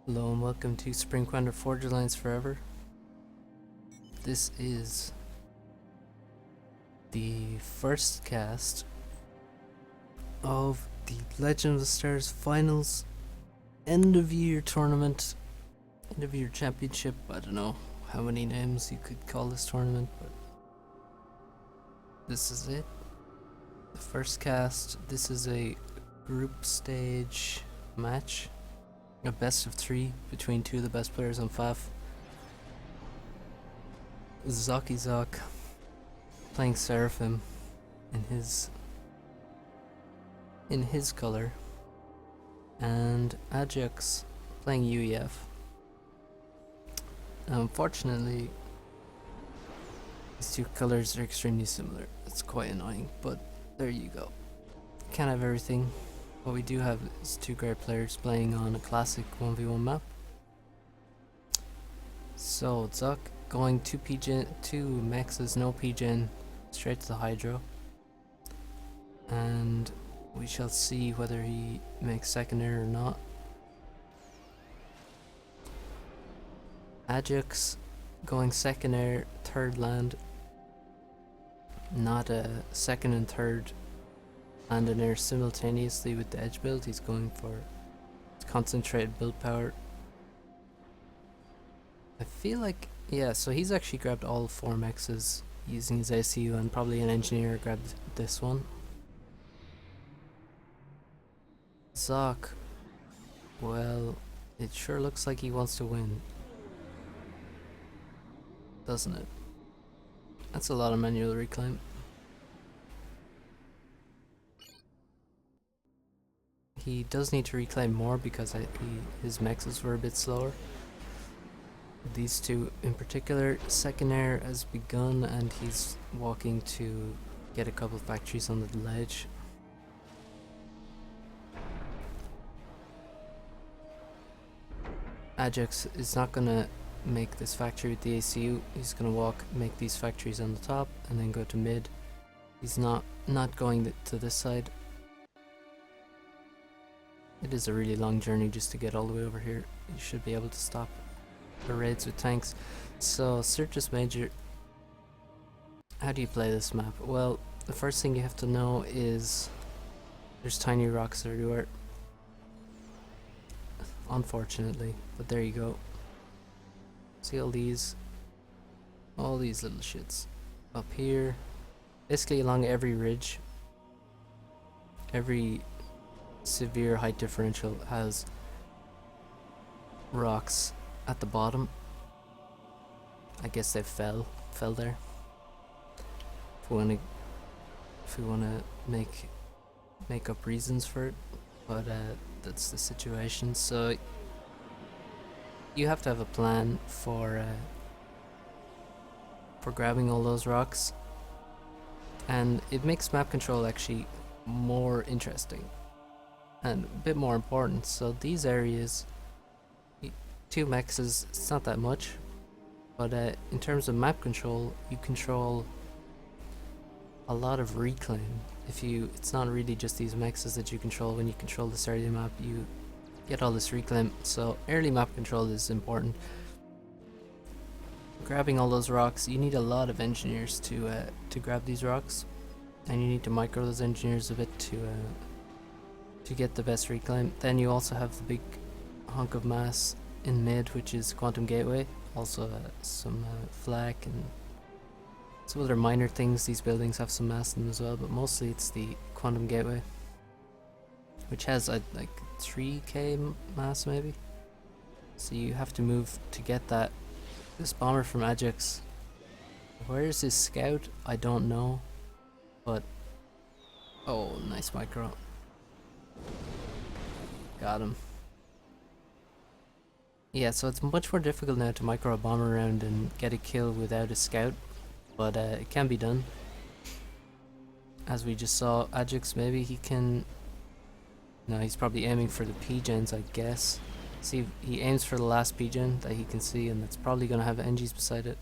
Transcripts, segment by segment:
Hello and welcome to Spring Quander Forge Alliance Forever. This is the first cast of the Legend of the Stars Finals end of year tournament, end of year championship. I don't know how many names you could call this tournament, but this is it. The first cast. This is a group stage match, a best of 3 between two of the best players on FAF. Zock playing Saraphim in his color, and Adjux playing UEF. Unfortunately, these two colors are extremely similar. It's quite annoying, but there you go. Can't have everything. What we do have is two great players playing on a classic 1v1 map. So Zock going 2 mexes, no PGen, straight to the Hydro. And we shall see whether he makes second air or not. Adjux going second air, third land. Not a second and third land and air simultaneously with the edge build. He's going for concentrated build power. I feel like, yeah, so he's actually grabbed all 4 mexes using his ACU, and probably an engineer grabbed this one. Zock, well, it sure looks like he wants to win, doesn't it? That's a lot of manual reclaim. He does need to reclaim more because his mexes were a bit slower. These two in particular. Second air has begun and he's walking to get a couple factories on the ledge. Adjux is not gonna make this factory with the ACU. He's gonna make these factories on the top and then go to mid. He's not going to this side. It is a really long journey just to get all the way over here. You should be able to stop the raids with tanks. So Sirtis Major, how do you play this map? Well, the first thing you have to know is there's tiny rocks everywhere, unfortunately, but there you go. See all these little shits up here, basically along every ridge. Every severe height differential has rocks at the bottom. I guess they fell there. If we wanna make up reasons for it, but that's the situation. So you have to have a plan for grabbing all those rocks, and it makes map control actually more interesting and a bit more important. So these areas, 2 mexes, it's not that much, but in terms of map control, you control a lot of reclaim. It's not really just these mexes that you control. When you control this area of the map, you get all this reclaim. So early map control is important. Grabbing all those rocks, you need a lot of engineers to grab these rocks, and you need to micro those engineers a bit to get the best reclaim. Then you also have the big hunk of mass in mid, which is Quantum Gateway, also some flak and some other minor things. These buildings have some mass in them as well, but mostly it's the Quantum Gateway, which has like 3k mass maybe. So you have to move to get that. This bomber from Adjux, where is his scout? I don't know, but oh, nice micro. Got him. Yeah, so it's much more difficult now to micro a bomber around and get a kill without a scout, but it can be done. As we just saw, Adjux, maybe he can... No, he's probably aiming for the P-gens, I guess. See, he aims for the last P-gen that he can see, and that's probably going to have NGs beside it.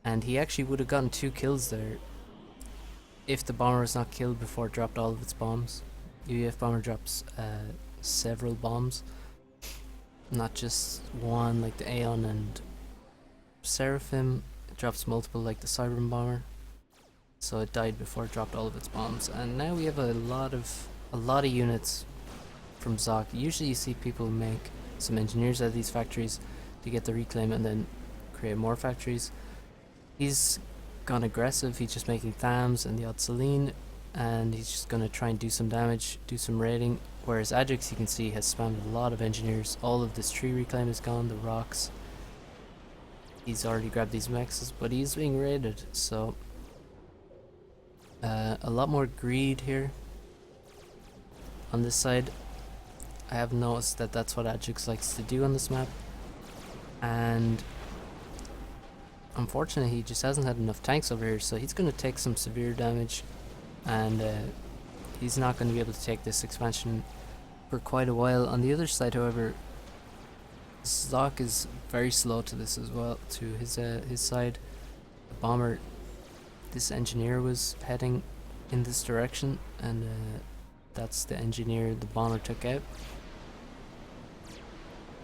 And he actually would have gotten 2 kills there if the bomber was not killed before it dropped all of its bombs. UEF bomber drops several bombs. not just one like the Aeon and Seraphim. It drops multiple like the Cyber Bomber. So it died before it dropped all of its bombs, and now we have a lot of units from Zock. Usually you see people make some engineers out of these factories to get the reclaim and then create more factories. He's gone aggressive. He's just making Thams and the odd Selene, and he's just gonna try and do some damage, do some raiding. Whereas Adjux, you can see, has spammed a lot of engineers. All of this tree reclaim is gone, the rocks. He's already grabbed these mexes, but he's being raided, so a lot more greed here on this side. I have noticed that that's what Adjux likes to do on this map, and unfortunately he just hasn't had enough tanks over here, so he's going to take some severe damage, and he's not going to be able to take this expansion for quite a while. On the other side, however, Zock is very slow to this as well, to his side. The bomber, this engineer was heading in this direction, and that's the engineer the bomber took out.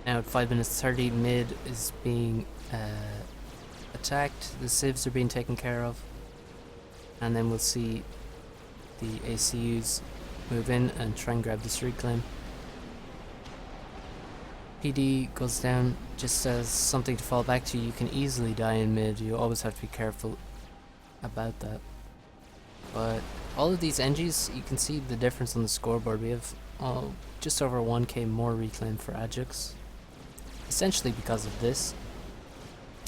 Now at 5 minutes 30, mid is being attacked, the civs are being taken care of, and then we'll see the ACUs move in and try and grab this reclaim. PD goes down just as something to fall back to. You can easily die in mid, you always have to be careful about that. But all of these NGs, you can see the difference on the scoreboard. We have just over 1k more reclaim for Adjux, essentially because of this,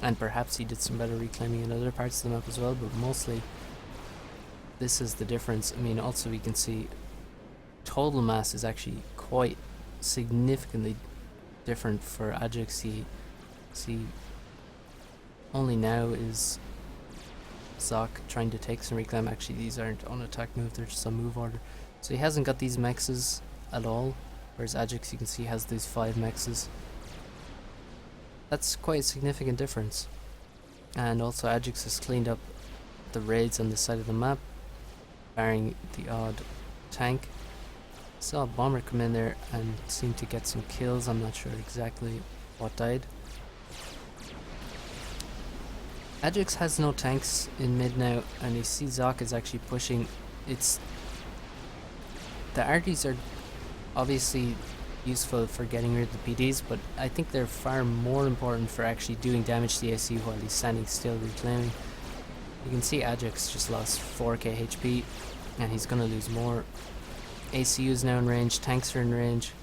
and perhaps he did some better reclaiming in other parts of the map as well, but mostly this is the difference. I mean, also we can see total mass is actually quite significantly different for Adjux. See, only now is Zock trying to take some reclaim. Actually, these aren't on attack move, they're just on move order. So he hasn't got these mexes at all, whereas Adjux, you can see, has these 5 mexes. That's quite a significant difference. And also Adjux has cleaned up the raids on this side of the map, barring the odd tank. Saw a bomber come in there and seemed to get some kills. I'm not sure exactly what died. Adjux has no tanks in mid now, and you see Zock is actually pushing. The arties are obviously useful for getting rid of the PDs, but I think they're far more important for actually doing damage to the AC while he's standing still reclaiming. You can see Adjux just lost 4k HP, and he's gonna lose more. ACU is now in range, tanks are in range,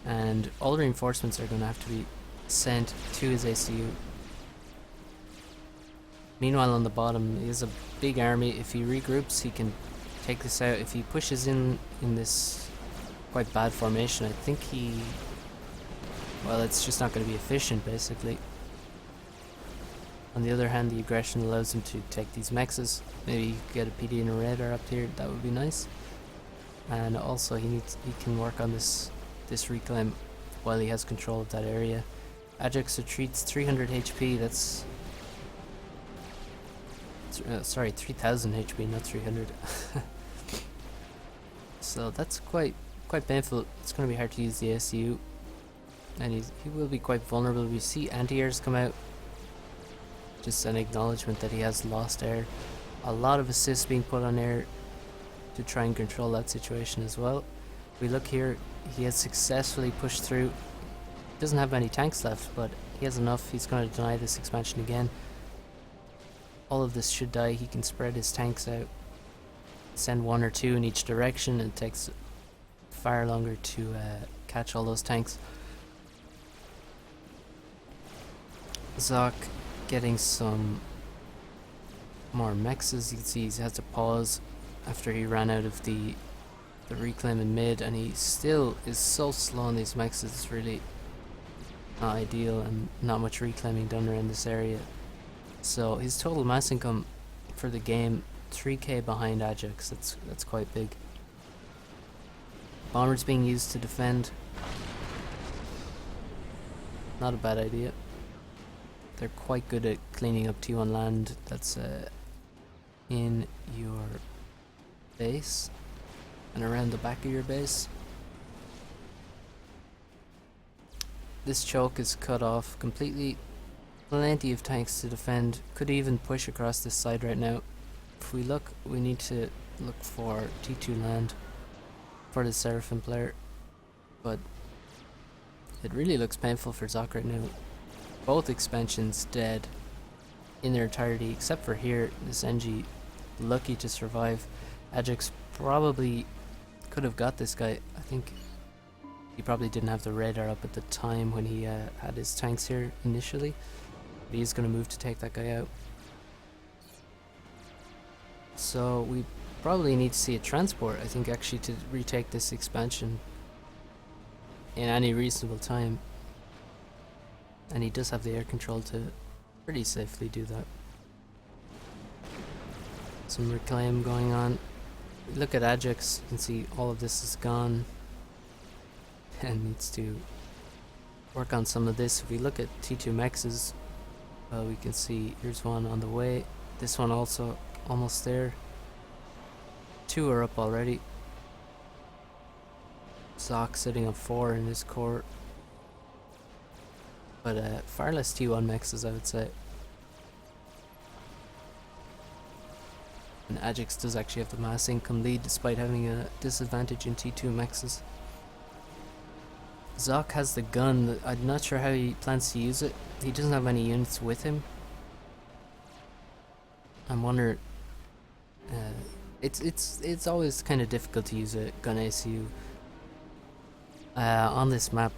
and all reinforcements are gonna have to be sent to his ACU. Meanwhile, on the bottom, he has a big army. If he regroups, he can take this out. If he pushes in this quite bad formation, I think well, it's just not going to be efficient, basically. On the other hand, the aggression allows him to take these mexes. Maybe get a PD and a radar up here, that would be nice. And also he can work on this reclaim while he has control of that area. Adjux retreats 300 HP, that's sorry, 3000 HP, not 300. So that's quite painful. It's going to be hard to use the SU, and he will be quite vulnerable. We see anti-airs come out, just an acknowledgement that he has lost air. A lot of assists being put on air to try and control that situation as well. We look here, he has successfully pushed through. He doesn't have many tanks left, but he has enough. He's going to deny this expansion again. All of this should die. He can spread his tanks out, send 1 or 2 in each direction, and it takes far longer to catch all those tanks. Zock getting some more mexes. You can see he has to pause after he ran out of the reclaim in mid, and he still is so slow on these mexes. It's really not ideal, and not much reclaiming done around this area. So his total mass income for the game, 3k behind Adjux. That's quite big. Bombers being used to defend. Not a bad idea. They're quite good at cleaning up T1 land that's in your base and around the back of your base. this choke is cut off completely. Plenty of tanks to defend. Could even push across this side right now. If we look, we need to look for T2 land for the Seraphim player. But it really looks painful for zock right now. Both expansions dead in their entirety, except for here. This NG lucky to survive. Adjux probably could have got this guy. I think he probably didn't have the radar up at the time when he had his tanks here initially. But he's going to move to take that guy out. So we probably need to see a transport, I think, actually, to retake this expansion in any reasonable time. And he does have the air control to pretty safely do that. Some reclaim going on. Look at adjux, you can see all of this is gone and needs to work on some of this. If we look at T2 mexes, we can see here's one on the way, this one also almost there. Two are up already. Zock sitting on 4 in his core, but far less T1 mexes, I would say. And adjux does actually have the mass income lead despite having a disadvantage in T2 mexes. Zock has the gun. I'm not sure how he plans to use it. He doesn't have many units with him. I wonder. It's always kind of difficult to use a gun ACU on this map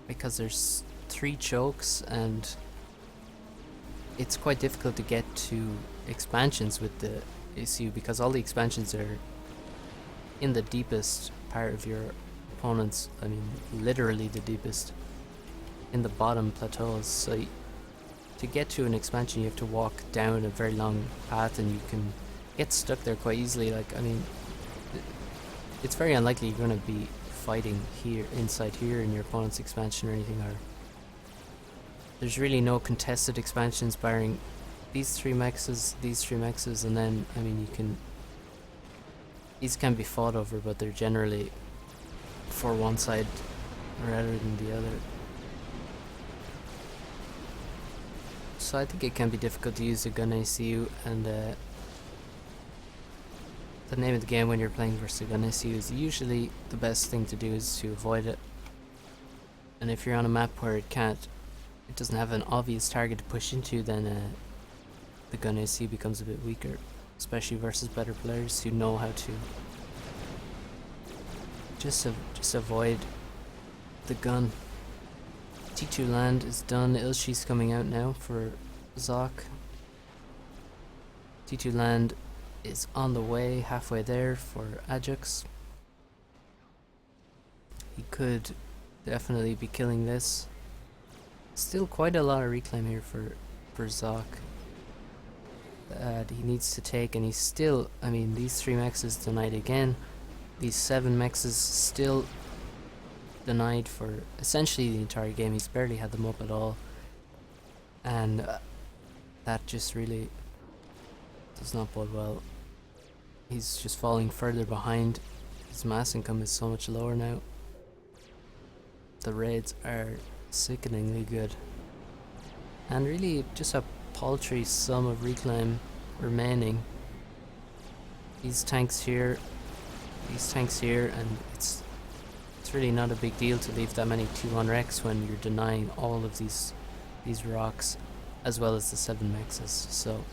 because there's 3 chokes and it's quite difficult to get to expansions with the ACU because all the expansions are in the deepest part of your opponent's, I mean literally the deepest, in the bottom plateaus. So to get to an expansion you have to walk down a very long path and you can get stuck there quite easily. Like, I mean, it's very unlikely you're going to be fighting here, inside here in your opponent's expansion or anything, or there's really no contested expansions barring these 3 mexes, these 3 mexes, and then, I mean, these can be fought over, but they're generally for one side rather than the other. So I think it can be difficult to use a gun ACU, and the name of the game when you're playing versus a gun ACU is usually the best thing to do is to avoid it. And if you're on a map where it doesn't have an obvious target to push into, then the gun ACU becomes a bit weaker, especially versus better players who know how to just avoid the gun. T2 land is done. Ilshi's coming out now for zock. T2 land is on the way, halfway there for adjux. He could definitely be killing this. Still quite a lot of reclaim here for zock that he needs to take, and he's still, I mean, these 3 mexes denied again. These 7 mexes still denied for essentially the entire game. He's barely had them up at all, and that just really does not bode well. He's just falling further behind. His mass income is so much lower now. The raids are sickeningly good, and really just a paltry sum of reclaim remaining. These tanks here, and it's really not a big deal to leave that many T1 Rex when you're denying all of these rocks as well as the 7 mexes. So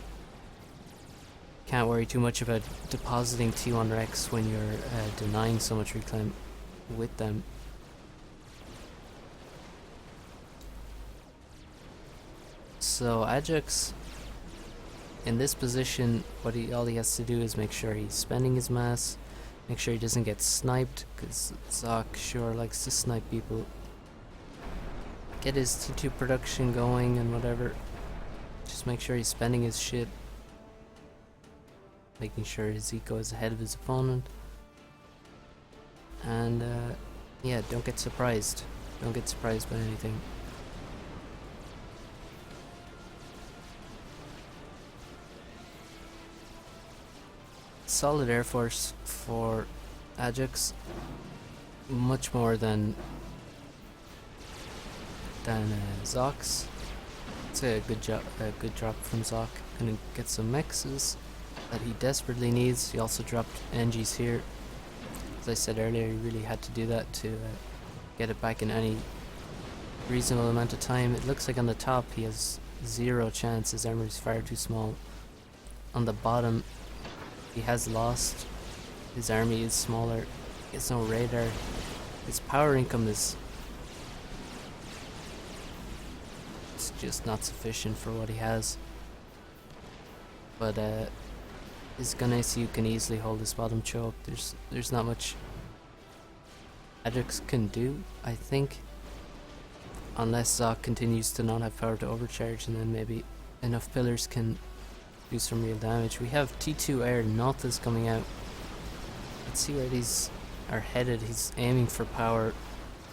can't worry too much about depositing T1 Rex when you're denying so much reclaim with them. So adjux in this position, all he has to do is make sure he's spending his mass, make sure he doesn't get sniped, because zock sure likes to snipe people. Get his T2 production going and whatever. Just make sure he's spending his shit, making sure his eco is ahead of his opponent. And yeah, don't get surprised. Don't get surprised by anything. Solid air force for adjux, much more than than Zock's. It's a good drop from Zock. Gonna get some mexes that he desperately needs. He also dropped NGs here. As I said earlier, he really had to do that to get it back in any reasonable amount of time. It looks like on the top he has zero chance. His armor is far too small. On the bottom, he has lost. His army is smaller. He has no radar. His power income is just not sufficient for what he has. But his gun ACU can easily hold his bottom choke. There's not much adjux can do, I think, unless Zock continues to not have power to overcharge, and then maybe enough pillars can do some real damage. We have T2 air LotS coming out. Let's see where these are headed. He's aiming for power.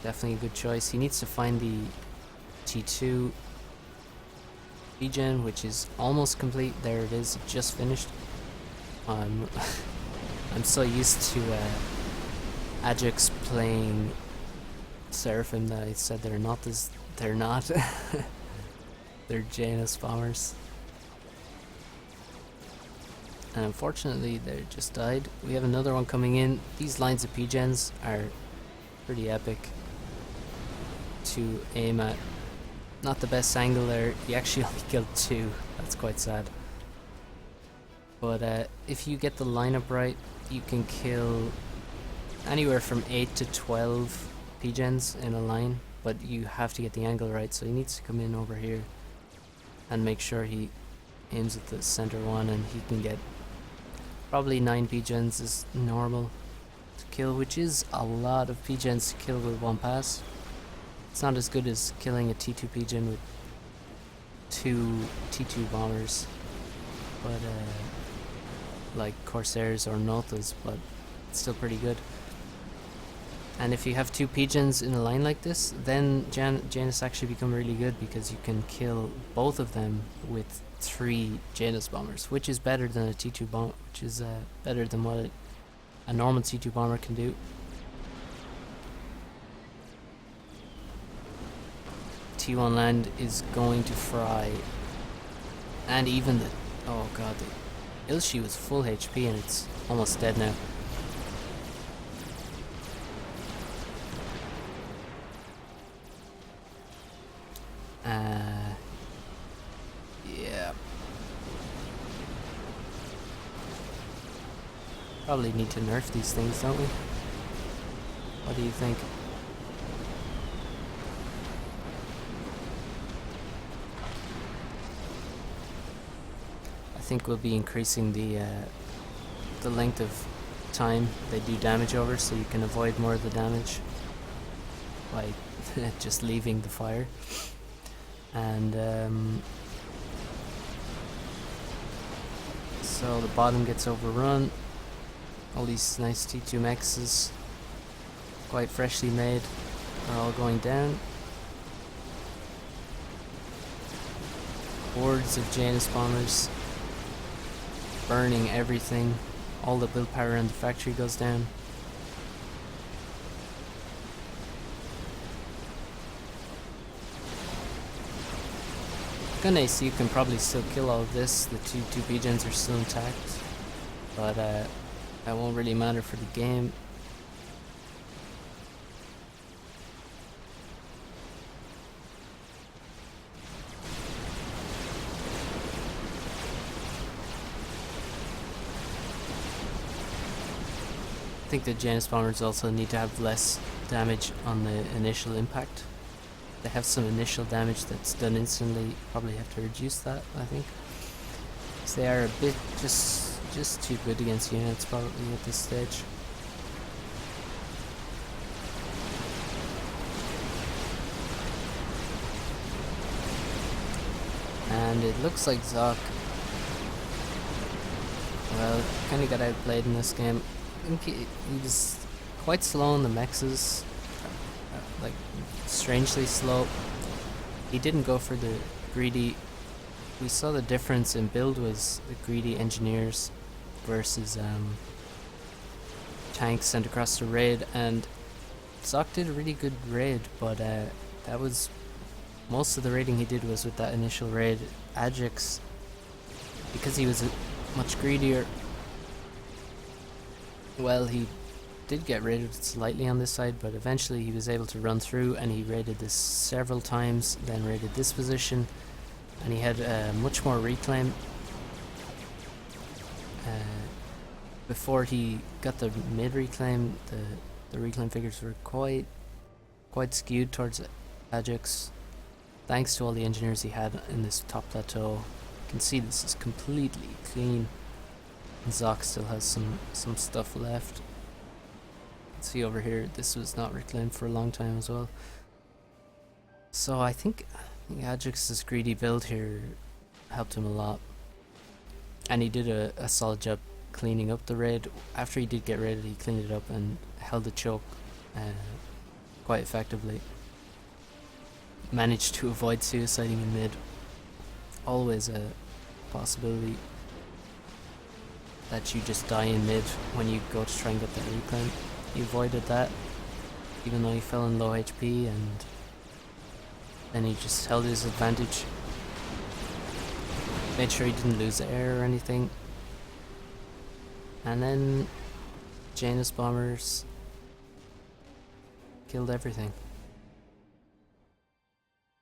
Definitely a good choice. He needs to find the T2 regen, which is almost complete. There it is, just finished. I'm so used to adjux playing Saraphim that I said they're not. They're Janus bombers. And unfortunately they just died. We have another one coming in. These lines of P-gens are pretty epic to aim at. Not the best angle there. He actually only killed 2. That's quite sad. But if you get the lineup right, you can kill anywhere from 8 to 12 P-gens in a line, but you have to get the angle right. So he needs to come in over here and make sure he aims at the center one, and he can get probably 9 P-gens is normal to kill, which is a lot of P-gens to kill with one pass. It's not as good as killing a T2 P-gen with 2 T2 bombers, but like Corsairs or Nothas, but it's still pretty good. And if you have 2 P-gens in a line like this, then Janus actually become really good, because you can kill both of them with 3 Janus bombers, which is better than a T2 bomb, which is better than what a normal T2 bomber can do. T1 land is going to fry, and even the oh god, the Ilshi was full HP and it's almost dead now. Yeah. Probably need to nerf these things, don't we? What do you think? I think we'll be increasing the length of time they do damage over, so you can avoid more of the damage by just leaving the fire. And so the bottom gets overrun. All these nice T2 mexes, quite freshly made, are all going down. Hordes of Janus bombers burning everything. All the build power in the factory goes down. Gun AC, you can probably still kill all of this. The two P-gens are still intact, but that won't really matter for the game. I think the Janus bombers also need to have less damage on the initial impact. They have some initial damage that's done instantly. Probably have to reduce that, I think, because they are a bit just too good against units probably at this stage. And it looks like Zock, well, kind of got outplayed in this game. I think he was quite slow on the mexes, like strangely slow. He didn't go for the greedy. We saw the difference in build was the greedy engineers versus tanks sent across the raid, and Zock did a really good raid, but that was most of the raiding he did was with that initial raid. Adjux, because he was much greedier, well, he did get raided slightly on this side, but eventually he was able to run through, and he raided this several times, then raided this position, and he had much more reclaim. Before he got the mid reclaim, the reclaim figures were quite skewed towards adjux, thanks to all the engineers he had in this top plateau. You can see this is completely clean. Zock still has some stuff left. See over here, this was not reclaimed for a long time as well. So I think Adjux's greedy build here helped him a lot, and he did a solid job cleaning up the raid. After he did get raided, he cleaned it up and held the choke quite effectively. Managed to avoid suiciding in mid. Always a possibility that you just die in mid when you go to try and get that reclaim. He avoided that, even though he fell in low HP, and then he just held his advantage. Made sure he didn't lose air or anything. And then Janus bombers killed everything,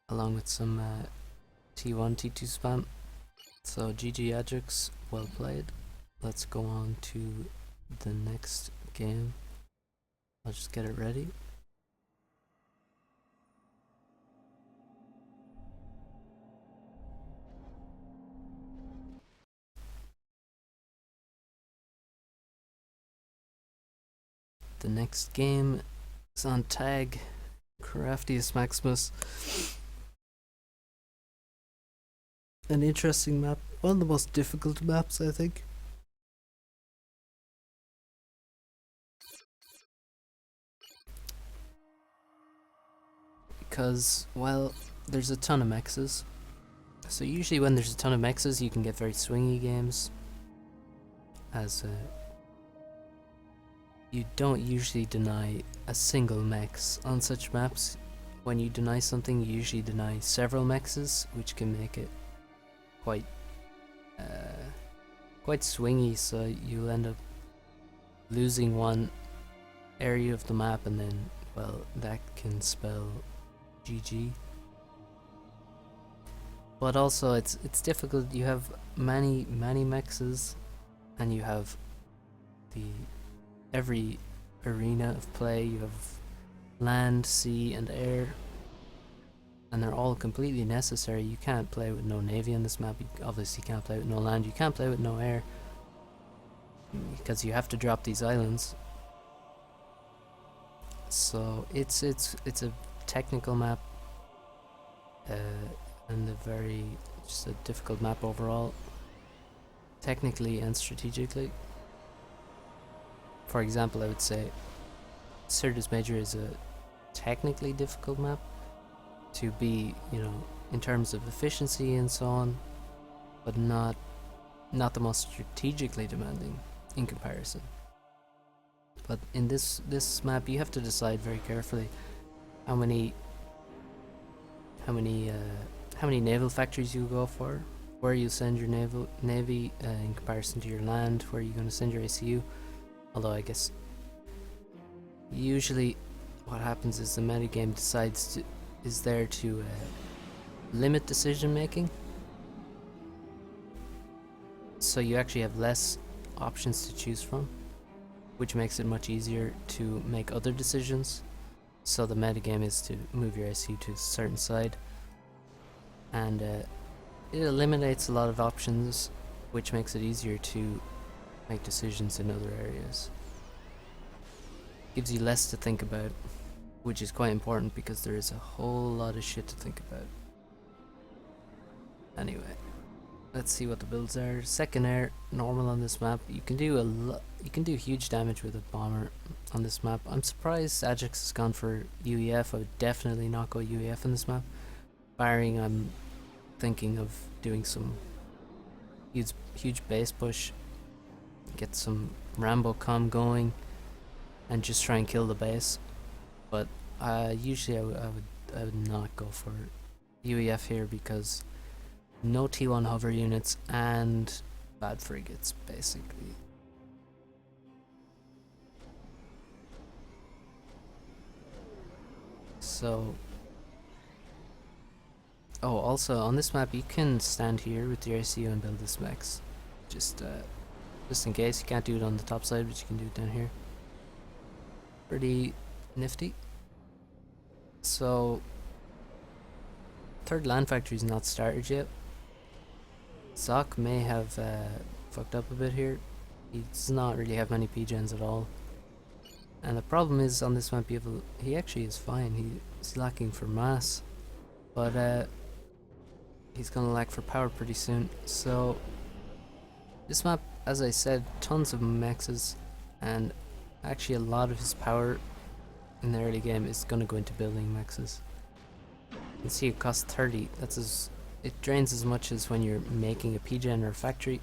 along with some T1, T2 spam. So GG Adjux, well played. Let's go on to the next game. I'll just get it ready. The next game is on tag, Craftiest Maximus. An interesting map, one of the most difficult maps, I think. Because, well, there's a ton of mexes. So usually when there's a ton of mexes, you can get very swingy games, as you don't usually deny a single mex on such maps. When you deny something, you usually deny several mexes, which can make it quite swingy, so you'll end up losing one area of the map, and then, well, that can spell GG. But also it's difficult. You have many mexes, and you have every arena of play. You have land, sea, and air, and they're all completely necessary. You can't play with no navy on this map. You obviously can't play with no land. You can't play with no air, because you have to drop these islands. So it's a technical map, and just a difficult map overall, technically and strategically. For example, I would say Sirtis Major is a technically difficult map to be, in terms of efficiency and so on, but not the most strategically demanding in comparison. But in this map, you have to decide very carefully how many naval factories you go for, where you send your navy in comparison to your land, where you're going to send your ACU. Although I guess usually what happens is the metagame is there to limit decision making, so you actually have less options to choose from, which makes it much easier to make other decisions. So the metagame is to move your ACU to a certain side, and it eliminates a lot of options, which makes it easier to make decisions in other areas. Gives you less to think about, which is quite important because there is a whole lot of shit to think about. Anyway, let's see what the builds are. Second air, normal on this map. You can do huge damage with a bomber on this map. I'm surprised Adjux has gone for UEF. I would definitely not go UEF on this map, barring I'm thinking of doing some huge base push, get some Rambo com going, and just try and kill the base. But usually I would not go for UEF here because no T1 hover units and bad frigates, basically. So, oh, also on this map you can stand here with your ACU and build this mechs. Just in case. You can't do it on the top side, but you can do it down here. Pretty nifty. So, third land factory is not started yet. Zock may have fucked up a bit here. He does not really have many PGens at all. And the problem is on this map he actually is fine. He's lacking for mass. But he's gonna lack for power pretty soon. So this map, as I said, tons of mexes, and actually a lot of his power in the early game is gonna go into building mexes. You can see it costs 30. It drains as much as when you're making a PGen or a factory,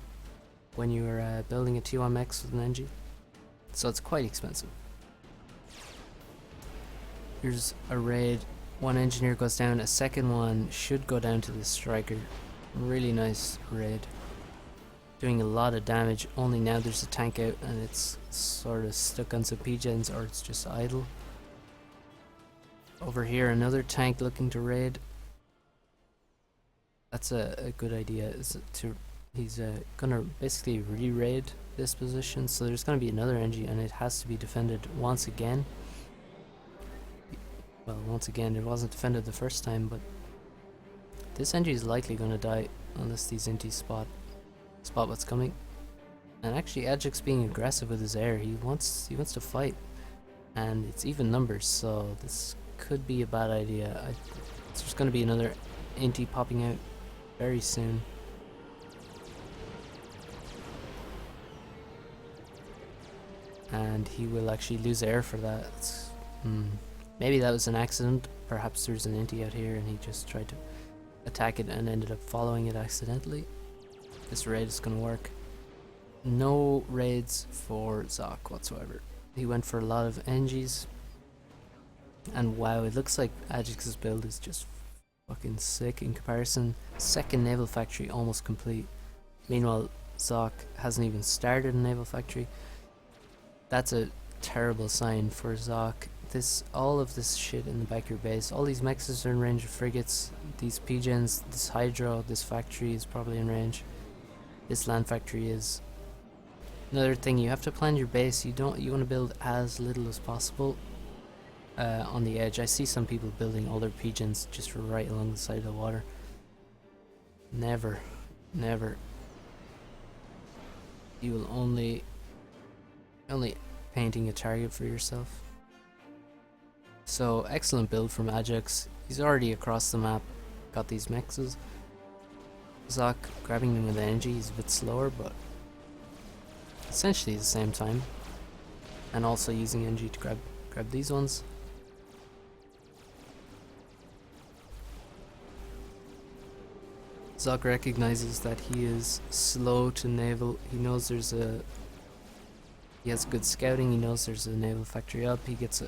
when you're building a T1 mex with an NG. So it's quite expensive. Here's a raid. One engineer goes down, a second one should go down to the striker. Really nice raid. Doing a lot of damage, only now there's a tank out and it's sort of stuck on some PGens or it's just idle. Over here another tank looking to raid. That's a good idea. He's gonna basically re-raid this position, so there's gonna be another NG and it has to be defended once again. Well, once again, it wasn't defended the first time, but this NG is likely going to die unless these intis spot what's coming. And actually, adjux being aggressive with his air, he wants to fight, and it's even numbers, so this could be a bad idea. There's going to be another inti popping out very soon. And he will actually lose air for that. Maybe that was an accident. Perhaps there's an inti out here and he just tried to attack it and ended up following it accidentally. This raid is gonna work. No raids for Zock whatsoever. He went for a lot of NGs. And wow, it looks like Adjux's build is just fucking sick in comparison. Second naval factory almost complete. Meanwhile, Zock hasn't even started a naval factory. That's a terrible sign for Zock. All of this shit in the back of your base, all these mexes are in range of frigates, these PGens, this hydro, this factory is probably in range, this land factory is. Another thing, you have to plan your base. You want to build as little as possible on the edge. I see some people building all their PGens just right along the side of the water. Never. You will only painting a target for yourself. So excellent build from adjux. He's already across the map, got these mexes. Zock grabbing them with energy, he's a bit slower, but essentially the same time. And also using energy to grab these ones. Zock recognizes that he is slow to naval. He knows he has good scouting, he knows there's a naval factory up, he gets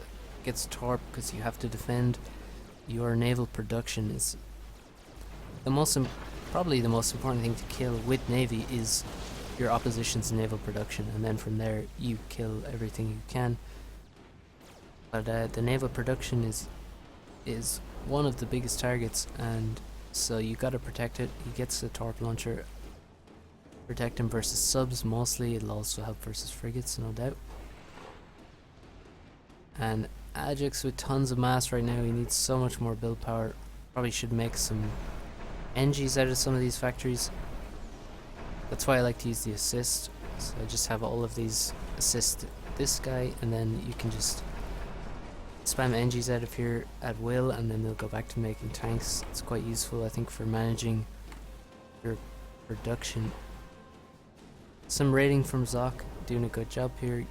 torp because you have to defend. Your naval production is probably the most important thing to kill with navy is your opposition's naval production, and then from there you kill everything you can. But the naval production is one of the biggest targets, and so you gotta protect it. He gets the torp launcher. Protect him versus subs mostly. It'll also help versus frigates, no doubt. And adjux with tons of mass right now, he needs so much more build power. Probably should make some NGs out of some of these factories. That's why I like to use the assist. So I just have all of these assist this guy, and then you can just spam NGs out of here at will, and then they'll go back to making tanks. It's quite useful, I think, for managing your production. Some raiding from Zock, doing a good job here.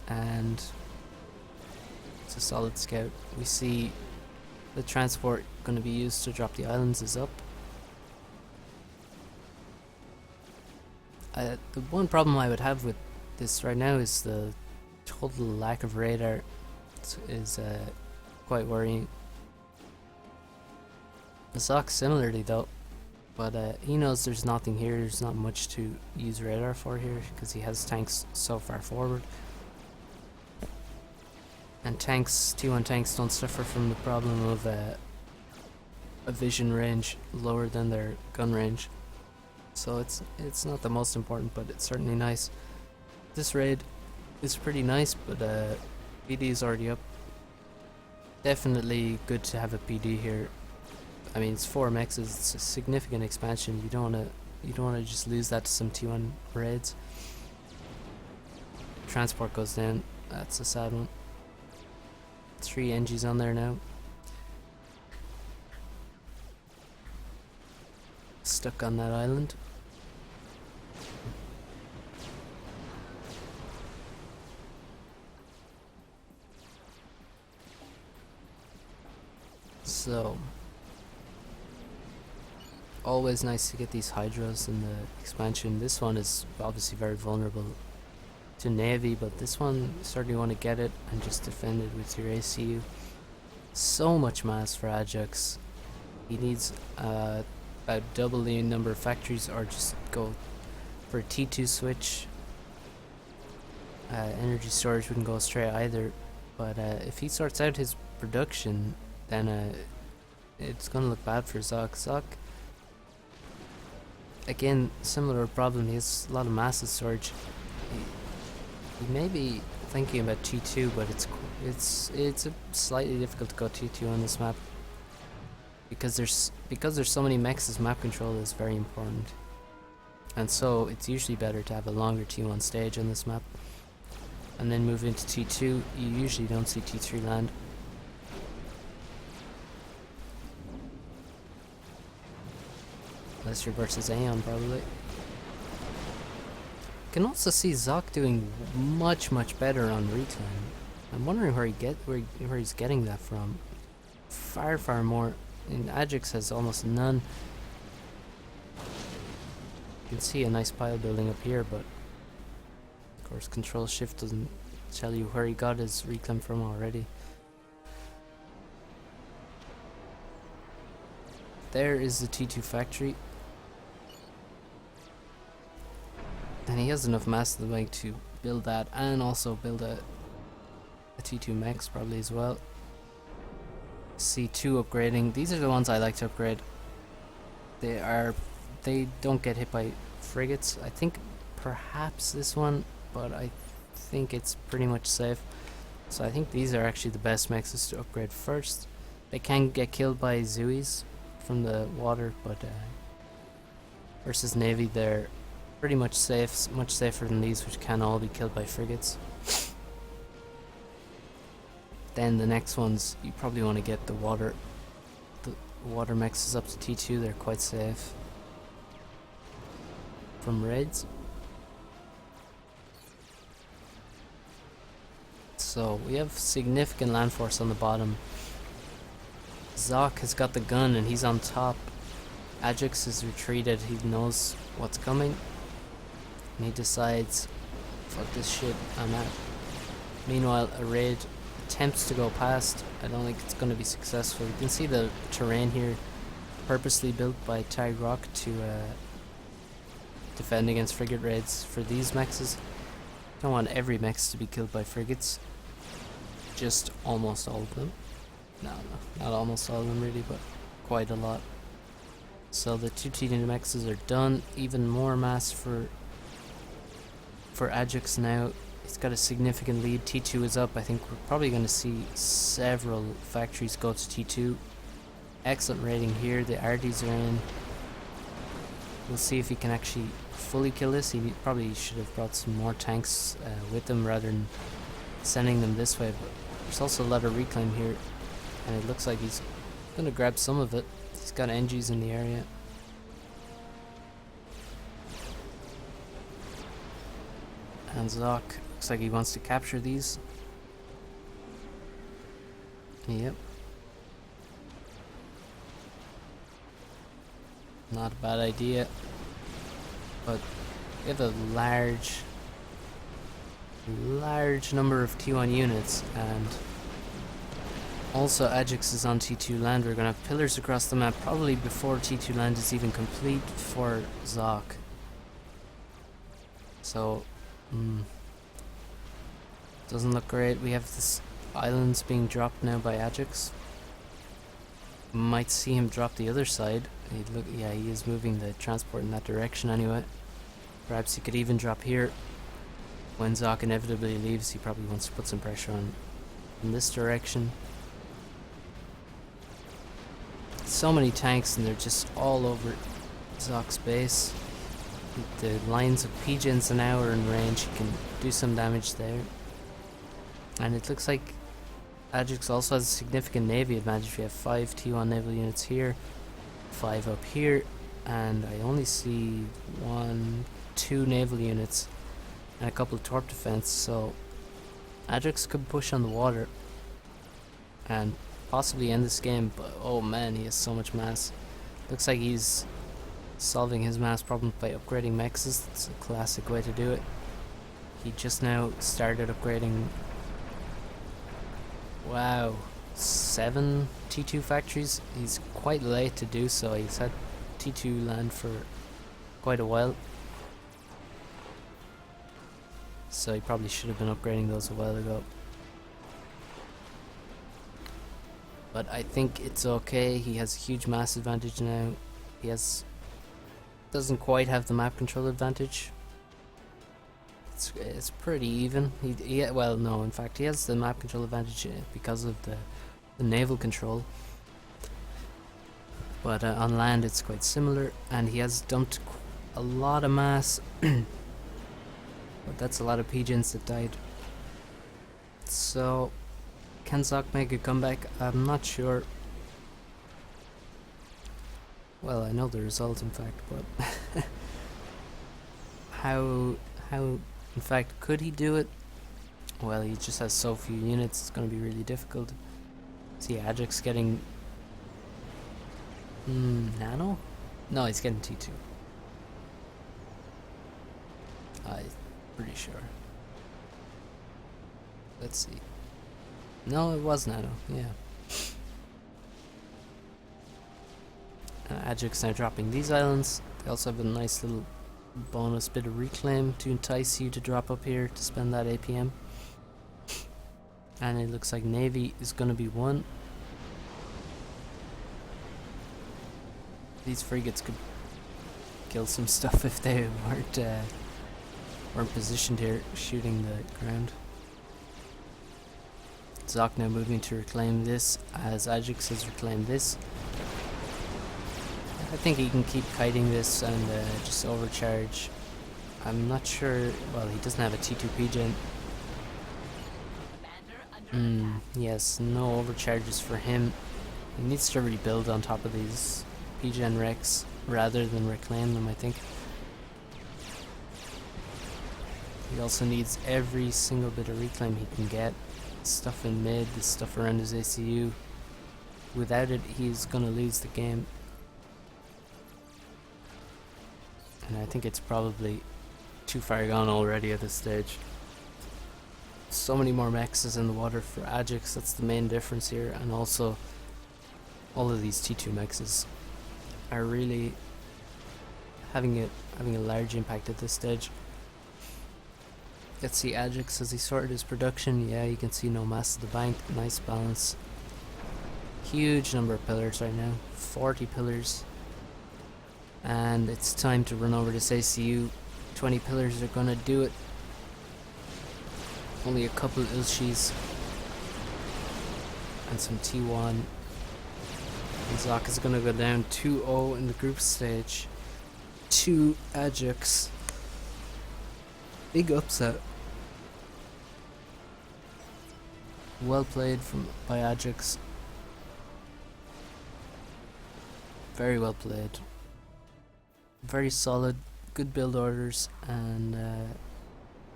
And it's a solid scout. We see the transport going to be used to drop the islands is up. The one problem I would have with this right now is the total lack of radar. Is quite worrying. Zock similarly though, but he knows there's nothing here, there's not much to use radar for here, because he has tanks so far forward. And tanks, T1 tanks don't suffer from the problem of a vision range lower than their gun range. So it's not the most important, but it's certainly nice. This raid is pretty nice, but PD is already up. Definitely good to have a PD here. I mean, it's 4 mexes, it's a significant expansion. You don't wanna just lose that to some T1 raids. Transport goes down, that's a sad one. 3 NGs on there now. Stuck on that island. So, always nice to get these hydras in the expansion. This one is obviously very vulnerable to navy, but this one you certainly want to get it and just defend it with your ACU. So much mass for adjux. He needs about double the number of factories, or just go for a T2 switch. Energy storage wouldn't go straight either, but if he sorts out his production, then it's gonna look bad for Zock. Zock, again, similar problem. He has a lot of massive storage. He may be thinking about T2, but it's slightly difficult to go T2 on this map because there's so many mexes. Map control is very important, and so it's usually better to have a longer T1 stage on this map, and then move into T2. You usually don't see T3 land. Unless you're versus Aeon, probably. Can also see Zock doing much better on reclaim. I'm wondering where he's getting that from. Far more. And adjux has almost none. You can see a nice pile building up here, but of course Control Shift doesn't tell you where he got his reclaim from already. There is the T2 factory. And he has enough mass to the bank to build that, and also build a T2 mech probably as well. C2 upgrading. These are the ones I like to upgrade. They don't get hit by frigates. I think perhaps this one, but I think it's pretty much safe. So I think these are actually the best mechs to upgrade first. They can get killed by Zuis from the water, but versus Navy they're pretty much safe, much safer than these, which can all be killed by frigates. Then the next ones, you probably want to get the water mexes up to T2. They're quite safe from raids. So we have significant land force on the bottom. Zock has got the gun and he's on top. Adjux is retreated. He knows what's coming. And he decides, fuck this shit, I'm out. Meanwhile, a raid attempts to go past. I don't think it's going to be successful. You can see the terrain here, purposely built by Tag Rock to defend against frigate raids. For these mexes, don't want every mex to be killed by frigates. Just almost all of them. No, not almost all of them really, but quite a lot. So the 2 T2 mexes are done. Even more mass for adjux now. He's got a significant lead. T2 is up. I think we're probably going to see several factories go to T2. Excellent rating here. The RDs are in. We'll see if he can actually fully kill this. He probably should have brought some more tanks with him rather than sending them this way. But there's also a lot of reclaim here, and it looks like he's going to grab some of it. He's got NGs in the area. And Zock looks like he wants to capture these. Yep. Not a bad idea. But we have a large number of T1 units, and Also, adjux is on T2 land. We're gonna have pillars across the map probably before T2 land is even complete for zock. So, doesn't look great. We have this islands being dropped now by adjux. Might see him drop the other side. Yeah, he is moving the transport in that direction anyway. Perhaps he could even drop here. When zock inevitably leaves, he probably wants to put some pressure on in this direction. So many tanks and they're just all over zock's base. The lines of pigeons now are in range. He can do some damage there. And it looks like adjux also has a significant navy advantage. We have 5 T1 naval units here, 5 up here, and I only see 2 naval units and a couple of torp defense, so adjux could push on the water and possibly end this game, but oh man, he has so much mass. Looks like he's solving his mass problem by upgrading mexes. That's a classic way to do it. He just now started upgrading, wow, 7 T2 factories. He's quite late to do so. He's had T2 land for quite a while, so he probably should have been upgrading those a while ago. But I think it's okay. He has a huge mass advantage now. He doesn't quite have the map control advantage. It's pretty even. Well, no, in fact he has the map control advantage because of the naval control. But on land it's quite similar, and he has dumped a lot of mass. But that's a lot of pigeons that died. So, can zock make a comeback? I'm not sure. Well, I know the result, in fact, but how in fact could he do it? Well, he just has so few units. It's going to be really difficult. See, adjux getting nano? No, he's getting T2. I'm pretty sure. Let's see. No, it was nano, yeah. Adjux now dropping these islands. They also have a nice little bonus bit of reclaim to entice you to drop up here to spend that APM. And it looks like Navy is going to be one. These frigates could kill some stuff if they weren't positioned here shooting the ground. Zock now moving to reclaim this as adjux has reclaimed this. I think he can keep kiting this and just overcharge. I'm not sure. Well, he doesn't have a T2 PGen. Yes, no overcharges for him. He needs to rebuild on top of these PGen wrecks rather than reclaim them, I think. He also needs every single bit of reclaim he can get. Stuff in mid, the stuff around his ACU. Without it, he's gonna lose the game. And I think it's probably too far gone already at this stage. So many more mexes in the water for adjux, that's the main difference here, and also all of these T2 mexes are really having a large impact at this stage. Let's see adjux, has he sorted his production? Yeah, you can see no mass at the bank, nice balance. Huge number of pillars right now, 40 pillars. And it's time to run over this ACU. 20 pillars are gonna do it. Only a couple of Ilshis and some T1. And zock is gonna go down 2-0 in the group stage to adjux. Big upset. Well played by adjux. Very well played. Very solid, good build orders, and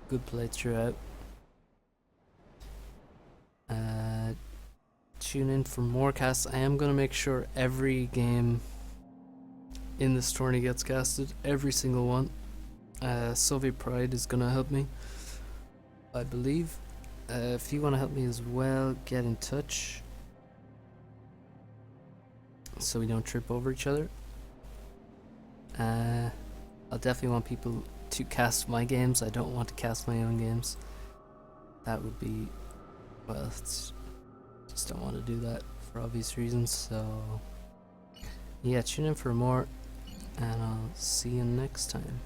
good play throughout. Tune in for more casts. I am going to make sure every game in this tourney gets casted, every single one. Soviet Pride is going to help me, I believe. If you want to help me as well, get in touch. so we don't trip over each other. I'll definitely want people to cast my games. I don't want to cast my own games. That would be, well, just don't want to do that for obvious reasons. So yeah, tune in for more, and I'll see you next time.